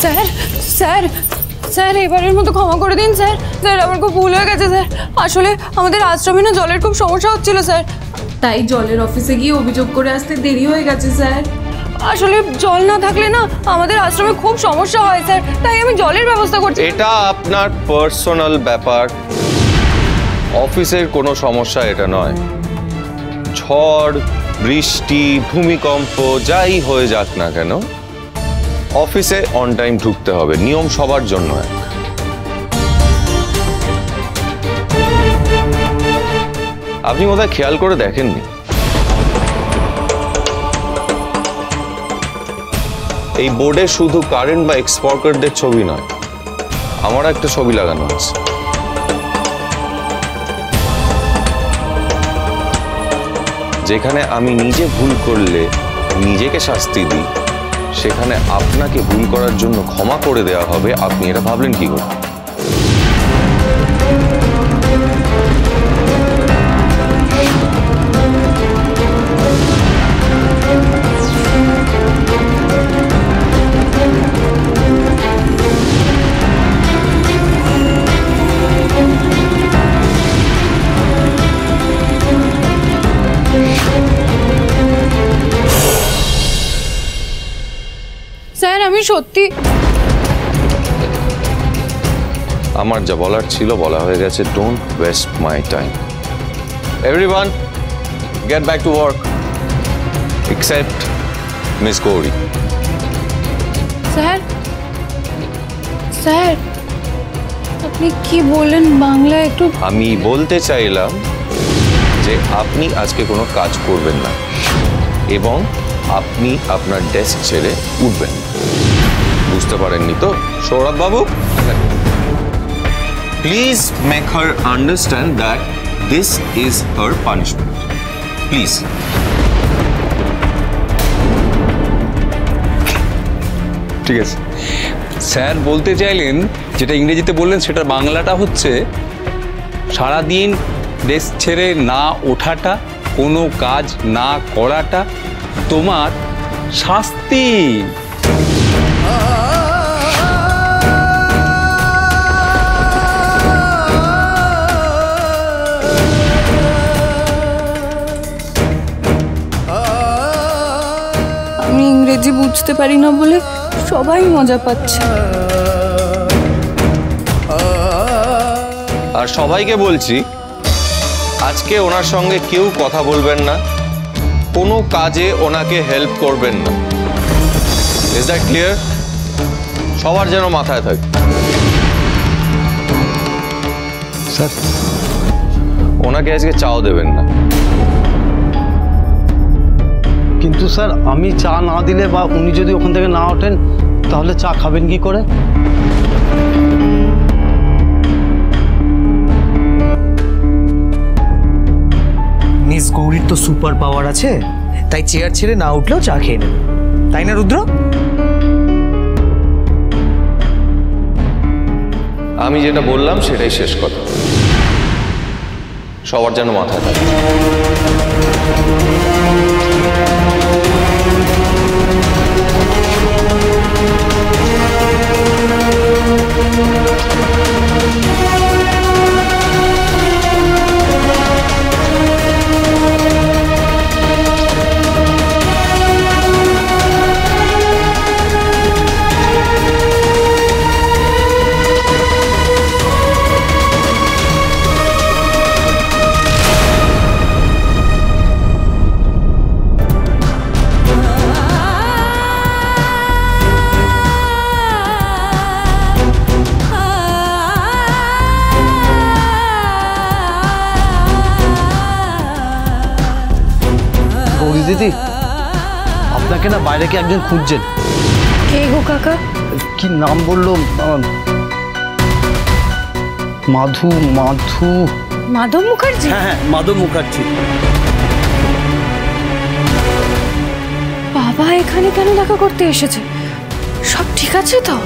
Sir sir sir এবারের মতো ক্ষমা করে দিন স্যার। স্যার আমার খুব ভুল হয়ে গেছে স্যার। আসলে আমাদের আশ্রমে না জলের খুব সমস্যা হচ্ছিল স্যার, তাই জলের অফিসে গিয়ে অভিযোগ করে আসতে দেরি হয়ে গেছে স্যার। আসলে জল না থাকলে না আমাদের আশ্রমে খুব সমস্যা হয় স্যার, তাই আমি জলের ব্যবস্থা করছি। এটা আপনার পার্সোনাল ব্যাপার, অফিসের কোনো সমস্যা এটা নয়। ঝড় বৃষ্টি ভূমিকম্প যাই হয়ে যাক না কেন অফিসে অন টাইম ঢুকতে হবে, নিয়ম সবার জন্য এক। আপনি বোধহয় খেয়াল করে দেখেননি, এই বোর্ডে শুধু কারেন্ট বা এক্সপোর্টারদের ছবি নয়, আমার একটা ছবি লাগানো আছে। যেখানে আমি নিজে ভুল করলে নিজেকে শাস্তি দিই, সেখানে আপনাকে ভুল করার জন্য ক্ষমা করে দেওয়া হবে। আপনি এটা ভাবলেন কি করে? স্যার আমি সত্যি, আমার যা বলার ছিল বলা হয়ে গেছে। Don't waste my time. Everyone get back to work except miss Gauri. Sir sir আপনি কি বললেন বাংলায় একটু? আমি বলতে চাইলাম যে আপনি আজকে কোনো কাজ করবেন না এবং আপনি আপনার ডেস্ক ছেড়ে উঠবেন। বুঝতে পারেননি তো সৌরভ বাবু? Please make her understand that this is her punishment, please. ঠিক আছে স্যার, বলতে চাইলেন যেটা ইংরেজিতে বললেন সেটা বাংলাটা হচ্ছে সারাদিন ডেস্ক ছেড়ে না ওঠাটা, কোনো কাজ না করাটা তোমার শাস্তি। আমি ইংরেজি বুঝতে পারি না বলে সবাই মজা পাচ্ছে। আর সবাইকে বলছি আজকে ওনার সঙ্গে কেউ কথা বলবেন না, কোনো কাজে ওনাকে হেল্প করবেন না। Is that clear? সবার যেন মাথায় থাকে। স্যার ওনাকে আজকে চাও দেবেন না। কিন্তু স্যার আমি চা না দিলে বা উনি যদি ওখান থেকে না ওঠেন তাহলে চা খাবেন কি করে? মিস গৌরীর তো সুপার পাওয়ার আছে, তাই চেয়ার ছেড়ে না উঠলেও চা খেয়ে নেবে, তাই না রুদ্র? আমি যেটা বললাম সেটাই শেষ কথা, সবার যেন মাথায় থাকে। দিদি আপনাকে না বাইরে কি একজন খুঁজছেন। কে গো কাকা? কি নাম বললো? মাধু মাধু মাধব মুখার্জি? হ্যাঁ হ্যাঁ মাধব মুখার্জি। বাবা এখানে কেন দেখা করতে এসেছে? সব ঠিক আছে তো?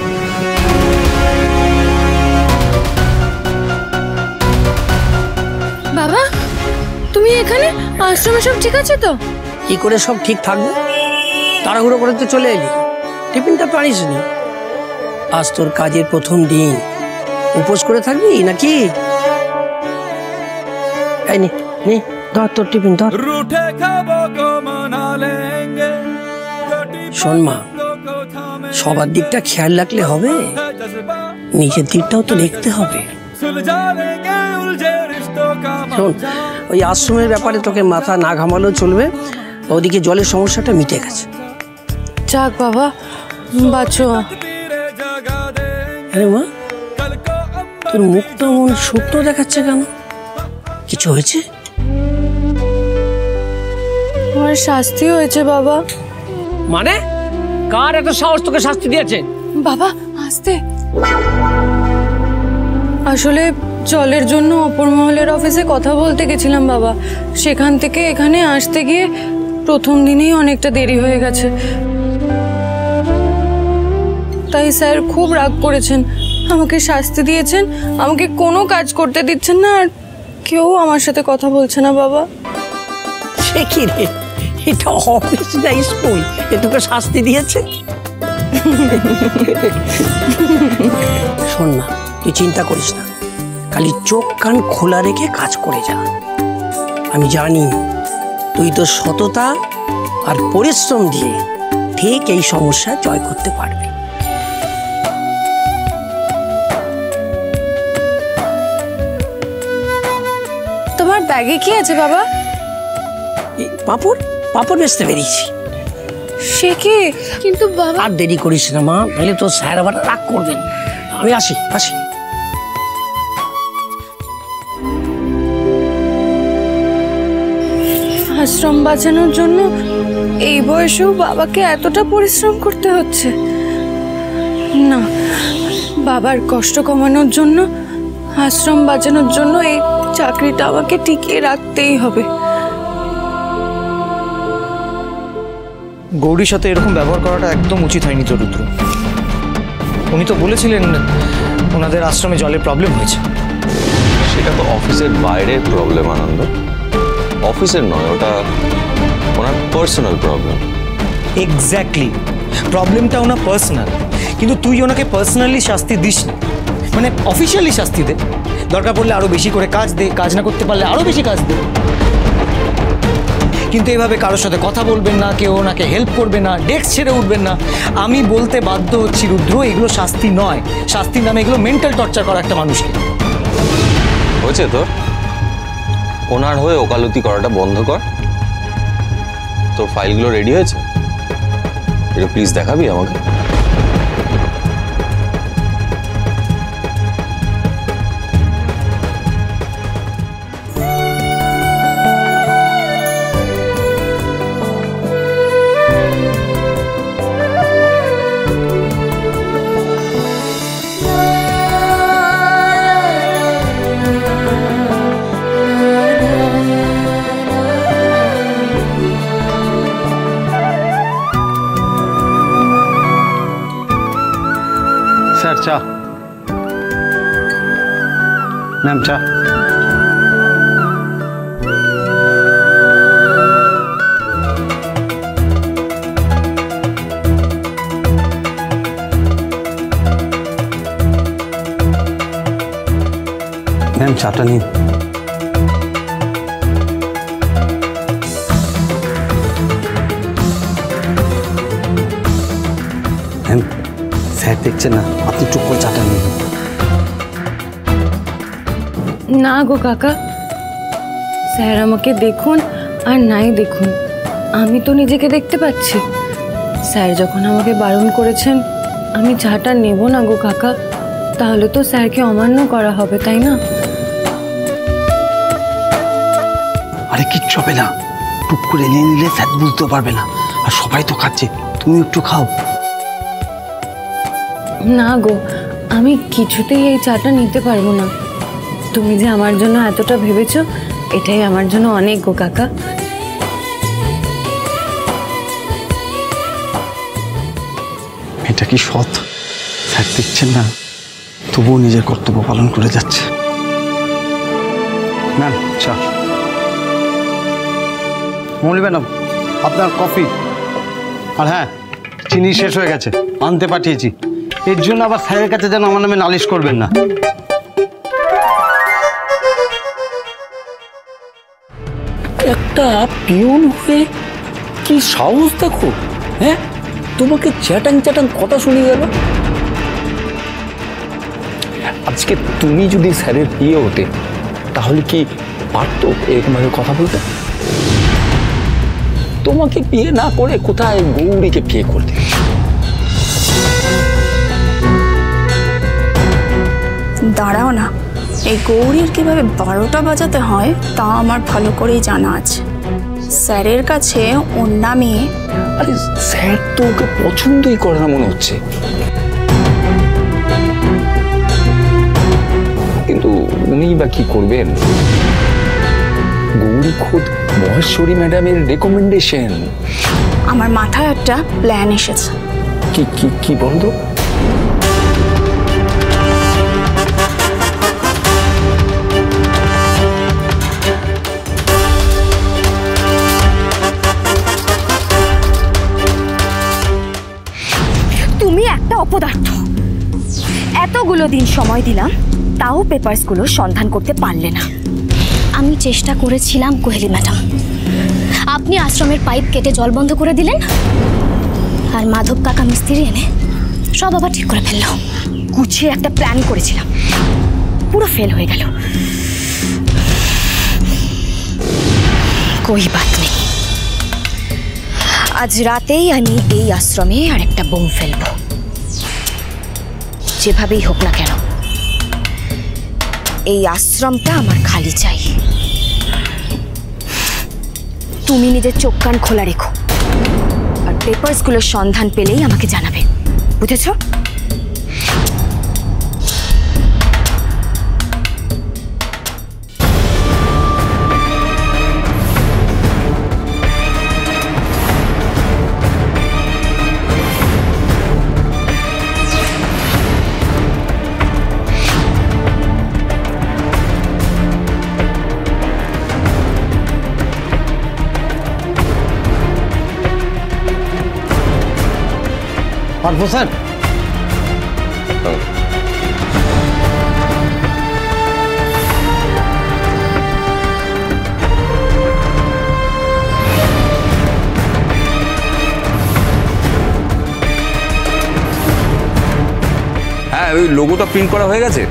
বাবা তুমি এখানে? আশ্রমে সব ঠিক আছে তো? কি করে সব ঠিক থাকবে? তাড়াহুড়ো করে তো চলে এলি, টিফিনটা তো আনিস নি। আজ তোর কাজের প্রথম দিন, উপোস করে থাকবি নাকি? এই নে নে, ধর তোর টিফিন ধর। শোন মা, সবার দিকটা খেয়াল রাখলে হবে, নিজের দিকটাও তো দেখতে হবে। শোন, ওই আশ্রমের ব্যাপারে তোকে মাথা না ঘামালেও চলবে, ওদিকে জলের সমস্যাটা মিটে গেছে। যাক বাবা, বাঁচো। আরে মা, তোর মুখটা মন শুকনো দেখাচ্ছে কেন? কিছু হয়েছে? আমার শাস্তি হয়েছে বাবা। মানে কার এত সাহস তোকে শাস্তি দিয়েছে? বাবা আস্তে। আসলে জলের জন্য অপর মহলের অফিসে কথা বলতে গেছিলাম বাবা। সেখান থেকে এখানে আসতে গিয়ে প্রথম দিনেই অনেকটা দেরি হয়ে গেছে। তাই স্যার খুব রাগ করেছেন, আমাকে শাস্তি দিয়েছেন, আমাকে কোনো কাজ করতে দিচ্ছেন না, আর কেউ আমার সাথে কথা বলছে না বাবা। সে কি রে, এটা অফিস না স্কুল, এ তোকে শাস্তি দিয়েছে? শোন না, তুই চিন্তা করিস না, খালি চোখ কান খোলা রেখে কাজ করে যা। আমি জানি তুই তো সততা আর পরিশ্রম দিয়ে ঠিক এই সমস্যা জয় করতে পারবি। তোমার ব্যাগে কি আছে বাবা? পাপড় পাপড় বেচতে বেরিয়েছি। সে কি? কিন্তু বাবা। আর দেরি করিস না মা, নাহলে তোর স্যার আবার রাগ করবেন। আমি আসি আসি। আশ্রম বাঁচানোর জন্য এই বয়সেও বাবাকে এতটা পরিশ্রম করতে হচ্ছে না। বাবার কষ্ট কমানোর জন্য, আশ্রম বাঁচানোর জন্য এই চাকরিটা আমাকে টিকিয়ে রাখতেই হবে। গৌরীর সাথে এরকম ব্যবহার করাটা একদম উচিত হয়নি তো রুদ্র। উনি তো বলেছিলেন ওনাদের আশ্রমে জলের প্রবলেম হয়েছে। সেটা তো অফিসের বাইরের প্রবলেম আনন্দ, অফিসের নয়, ওটা ওনার পার্সোনাল প্রবলেম। এক্স্যাক্টলি, প্রবলেমটা ওনার পার্সোনাল, কিন্তু তুই ওনাকে পার্সোনালি শাস্তি দিস না, মানে অফিসিয়ালি শাস্তি দে। দরকার পড়লে আরো বেশি করে কাজ দে, কাজ না করতে পারলে আরো বেশি কাজ দে। কিন্তু এভাবে কারোর সাথে কথা বলবেন না, কেউ ওনাকে হেল্প করবে না, ডেস্ক ছেড়ে উঠবেন না। আমি বলতে বাধ্য হচ্ছি রুদ্র, এগুলো শাস্তি নয়। শাস্তির নামে এগুলো মেন্টাল টর্চার করা একটা মানুষকে। হয়েছে তোর, ওনার হয়ে ওকালতি করাটা বন্ধ কর। তোর ফাইলগুলো রেডি হয়েছে? এটা প্লিজ দেখাবি আমাকে। স্যার চা। ম্যাম চা। ম্যাম চাটা নিন। ম্যাম স্যার দেখছেন না, আপনি চুপ করে চাটা নিন। না গো কাকা, স্যার আমাকে দেখুন আর নাই দেখুন, আমি তো নিজেকে দেখতে পাচ্ছি। স্যার যখন আমাকে বারণ করেছেন, আমি চাটা নেব না গো কাকা, তাহলে তো স্যারকে অমান্য করা হবে, তাই না? আরে কিচ্ছু হবে না, টুক করে নিয়ে নিলে স্যার বুঝতে পারবে না, আর সবাই তো খাচ্ছে, তুমি একটু খাও। না গো, আমি কিছুতেই এই চাটা নিতে পারবো না। তুমি যে আমার জন্য এতটা ভেবেছো, এটাই আমার জন্য অনেক গো কাকা। এটা কি সৎ? স্যার দেখছেন না, তবুও নিজের কর্তব্য পালন করে যাচ্ছে। ম্যাম চা। মৌলি ম্যাডাম আপনার কফি। আর হ্যাঁ, চিনি শেষ হয়ে গেছে, আনতে পাঠিয়েছি। এর জন্য আবার স্যারের কাছে যেন আমার নামে নালিশ করবেন না। একটা পিয়ন হয়ে কি সাহস দেখো, হ্যাঁ? তোমাকে চ্যাটাং চ্যাটাং কথা শুনে গেল। আজকে তুমি যদি স্যারের বিয়ে হতে তাহলে কি পারতো এরকমভাবে কথা বলতে? তোমাকে বিয়ে না করে কোথায় গৌরীকে বিয়ে করতে? দাঁড়াও না, এই গৌরীর কিভাবে 12টা বাজাতে হয় তা আমার ভালো করেই জানা আছে। স্যারের কাছে ওর নামে। আরে স্যার তো ওকে পছন্দই করে না মনে হচ্ছে, কিন্তু উনি বা কি করবেন? গৌরী খোদ মহেশ্বরী ম্যাডামের রেকমেন্ডেশন। আমার মাথায় একটা প্ল্যান এসেছে। কি কি কি বলতো? তুমি একটা অপদার্থ। এতগুলো দিন সময় দিলাম, তাও পেপারসগুলো সন্ধান করতে পারলে না। আমি চেষ্টা করেছিলাম কোহেলি ম্যাডাম, আপনি আশ্রমের পাইপ কেটে জল বন্ধ করে দিলেন, আর মাধব কাকা মিস্ত্রি এনে সব আবার ঠিক করে ফেলল। গুছিয়ে একটা প্ল্যান করেছিলাম, পুরো ফেল হয়ে গেল। কই বাত নেই, আজ রাতেই আমি এই আশ্রমে আর একটা বোম ফেলবো। যেভাবেই হোক না কেন, এই আশ্রমটা আমার খালি চাই। তুমি নিজের চোখ কান খোলা রেখো, আর পেপারসগুলোর সন্ধান পেলেই আমাকে জানাবে, বুঝেছ? পারবো স্যার? হ্যাঁ, ওই লোগোটা প্রিন্ট করা হয়ে গেছে।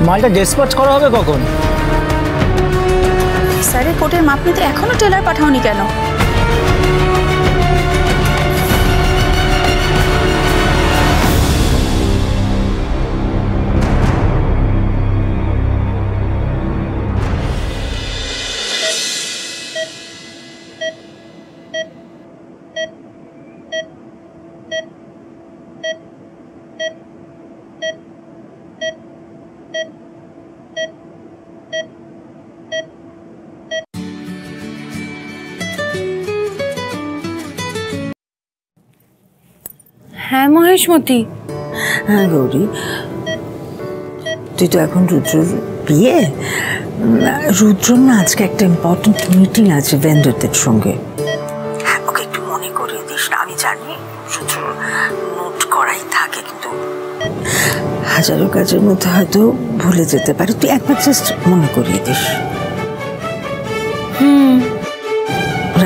মালটা ডিসপ্যাচ করা হবে কখন? স্যারের কোটের মাপ নিতে এখনো টেলার পাঠাওনি কেন? হ্যাঁ মহেশমতি। হ্যাঁ গৌরী, তুই তো এখন রুদ্রর বিয়ে। রুদ্র না আজকে একটা ইম্পর্টেন্ট মিটিং আছে ভেন্ডরদের সঙ্গে। ওকে একটু মনে করিয়ে দিস না। আমি জানি রুদ্র নোট করাই থাকে, কিন্তু হাজারো কাজের মধ্যে হয়তো ভুলে যেতে পারে। তুই একবার জাস্ট মনে করিয়ে দিস।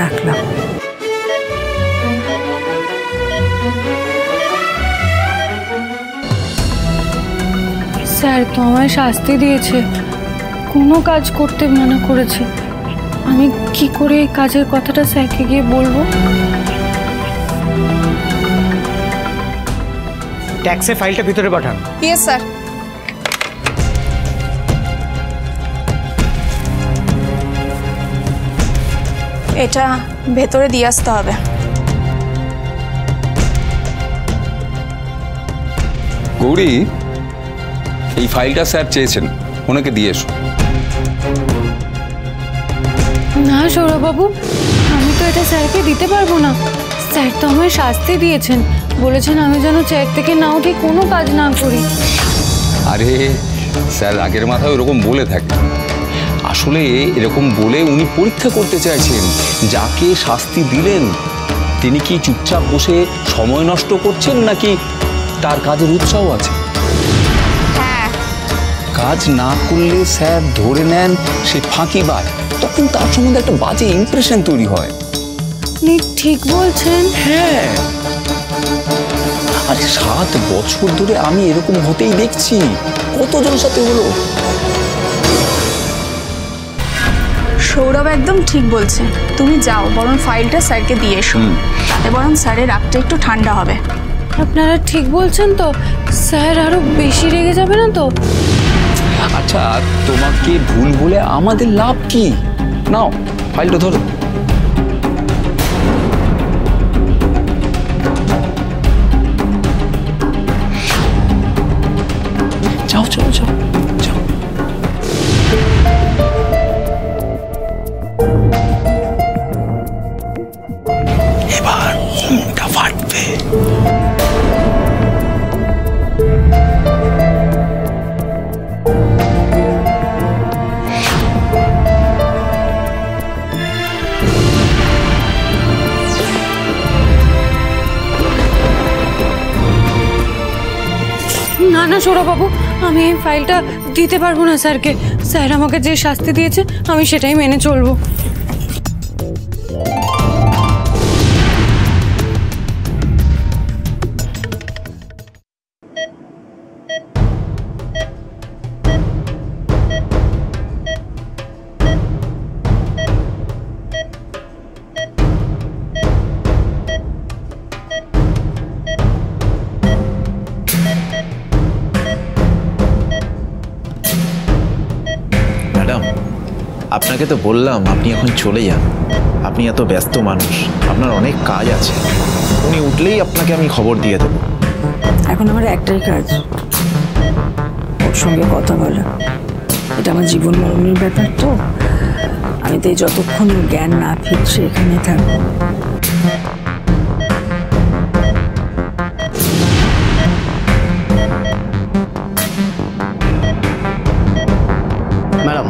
রাখলাম। স্যার তো আমায় শাস্তি দিয়েছে, কোনো কাজ করতে মানা করেছে। আমি কি করে এই কাজের কথাটা স্যারকে গিয়ে বলবো? ট্যাক্সের ফাইলটা ভিতরে পাঠান। Yes sir. এটা ভেতরে দিয়ে আসতে হবে। গৌরী, এই ফাইলটা স্যার চেয়েছেন, ওনাকে দিয়ে এসো। না সৌরভবাবু, আমি তো এটা স্যারকে দিতে পারবো না। স্যার তো আমায় শাস্তি দিয়েছেন, বলেছেন আমি যেন চেয়ার থেকে না উঠে কোনো কাজ না করি। আরে স্যার আগের মাথায় ওরকম বলে থাকে, আসলে এরকম বলে উনি পরীক্ষা করতে চাইছেন যাকে শাস্তি দিলেন তিনি কি চুপচাপ বসে সময় নষ্ট করছেন নাকি তার কাজের উৎসাহ আছে। কাজ না করলে স্যার ধরে নেন সে ফাঁকিবাজ, তখন তার সম্বন্ধে একটা বাজে ইমপ্রেশন তৈরি হয়। আপনি ঠিক বলছেন। হ্যাঁ, আরে 7 বছর ধরে আমি এরকম হতেই দেখছি, কতজন সাথে হলো। সৌরভ একদম ঠিক বলছে, তুমি যাও বরং ফাইলটা স্যারকে দিয়ে এসো, তাতে বরং স্যারের রাগটা একটু ঠান্ডা হবে। আপনারা ঠিক বলছেন তো? স্যার আরো বেশি রেগে যাবে না তো? আচ্ছা, তোমাকে ভুল বলে আমাদের লাভ কি? নাও ফাইলটা ধরো। যাও যাও যাও যাও। এবার এটা ফাটবে। না না সৌরভবাবু, আমি এই ফাইলটা দিতে পারবো না স্যারকে। স্যার আমাকে যে শাস্তি দিয়েছে আমি সেটাই মেনে চলবো। ম্যাডাম, আপনাকে তো বললাম আপনি এখন চলে যান। আপনি এত ব্যস্ত মানুষ, আপনার অনেক কাজ আছে। উনি উঠলেই আপনাকে আমি খবর দিয়ে দেবো। এখন আমার একটাই কাজ, ওর সঙ্গে কথা বলা। এটা আমার জীবন মরণের ব্যাপার তো, আমি তাই যতক্ষণ জ্ঞান না ফিরছে এখানে থাকবো। ম্যাডাম,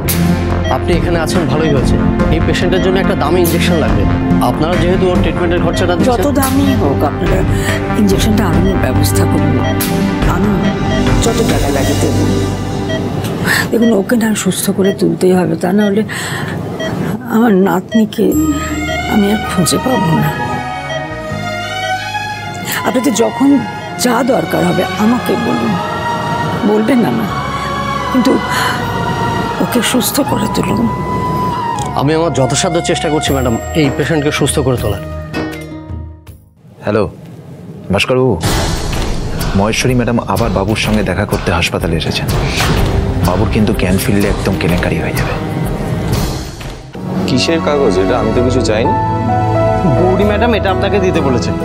আপনি এখানে আছেন ভালোই হয়েছে। এই পেশেন্টের জন্য একটা দামি ইঞ্জেকশন লাগবে। আপনারা যেহেতু ওর ট্রিটমেন্টের খরচাটা যত দামি হোক আপনারা ইঞ্জেকশনটা আনানোর ব্যবস্থা করুন। আমি যত টাকা লাগে দেব। দেখুন, ওকে না সুস্থ করে তুলতেই হবে, তা না হলে আমার নাতনিকে আমি আর খুঁজে পাবো না। আপনাদের যখন যা দরকার হবে আমাকে বলুন, বলবেন না না, কিন্তু ওকে সুস্থ করে তুলুন। আমি আমার যথাসাধ্য চেষ্টা করছি ম্যাডাম এই পেশেন্টকে সুস্থ করে তোলার। হ্যালো ভাস্করবাবু, মহেশ্বরী ম্যাডাম আবার বাবুর সঙ্গে দেখা করতে হাসপাতালে এসেছেন। বাবুর কিন্তু জ্ঞান ফিরলে একদম কেলেঙ্কারি হয়ে যাবে। কিসের কাগজ এটা? আমি তো কিছু চাইনি। গৌরী ম্যাডাম এটা আপনাকে দিতে বলেছেন।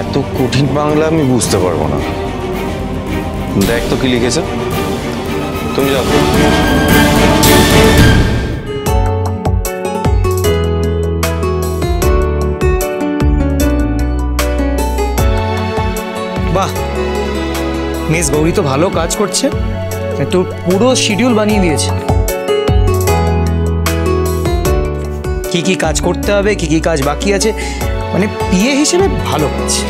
এত কঠিন বাংলা আমি বুঝতে পারবো না। দেখ তো কি লিখেছে। তুমি যাও। বাহ, মিস গৌরী তো ভালো কাজ করছে। তো পুরো শিডিউল বানিয়ে দিয়েছে, কি কি কাজ করতে হবে, কি কি কাজ বাকি আছে। মানে পিএ হিসেবে ভালো করছে।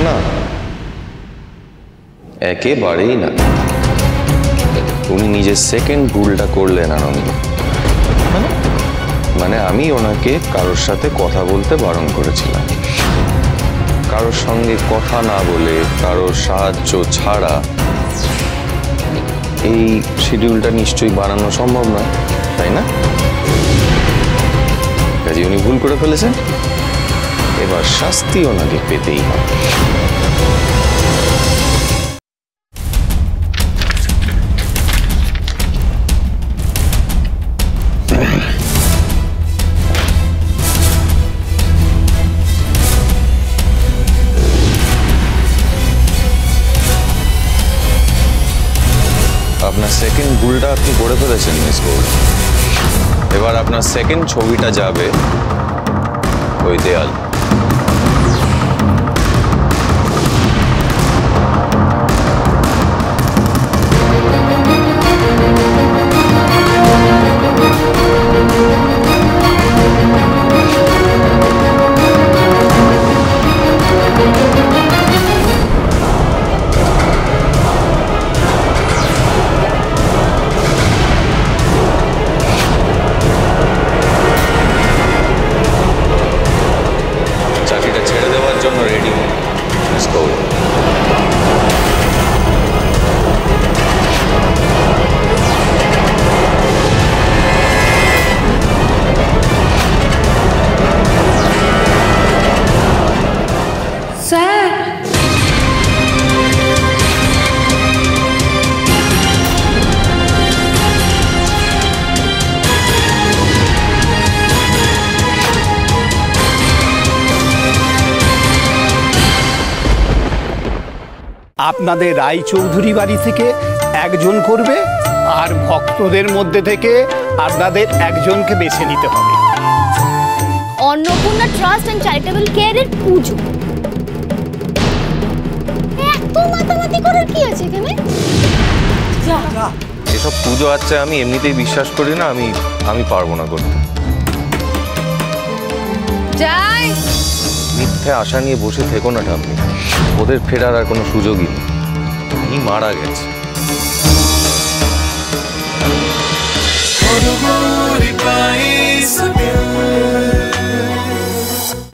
না, একেবারেই না। উনি নিজের সেকেন্ড ভুলটা করলেন আনন্দ। মানে আমি ওনাকে কারোর সাথে কথা বলতে বারণ করেছিলাম। কারোর সঙ্গে কথা না বলে, কারোর সাহায্য ছাড়া এই শিডিউলটা নিশ্চয়ই বানানো সম্ভব নয়, তাই না? কাজে উনি ভুল করে ফেলেছেন, এবার শাস্তি ওনাকে পেতেই হবে। আপনার সেকেন্ড ভুলটা আপনি করে ফেলেছেন মিস গৌরী। এবার আপনার সেকেন্ড ছবিটা যাবে ওই দেয়াল। আপনাদের রায়চৌধুরী বাড়ি থেকে একজন করবে, আর ভক্তদের মধ্যে থেকে আপনাদের একজনকে বেছে নিতে হবে। অন্নপূর্ণা ট্রাস্ট অ্যান্ড চ্যারিটেবল কেয়ারের পুজো, এত মাতামাতি করার কি আছে এখানে? এসব পুজো আচ্ছা আমি এমনিতেই বিশ্বাস করি না, আমি পারবো না করতে। যাই। মিথ্যে আশা নিয়ে বসে থেকো না ঠাম্মি, ওদের ফেরার আর কোনো সুযোগই নেই, মারা গেছে।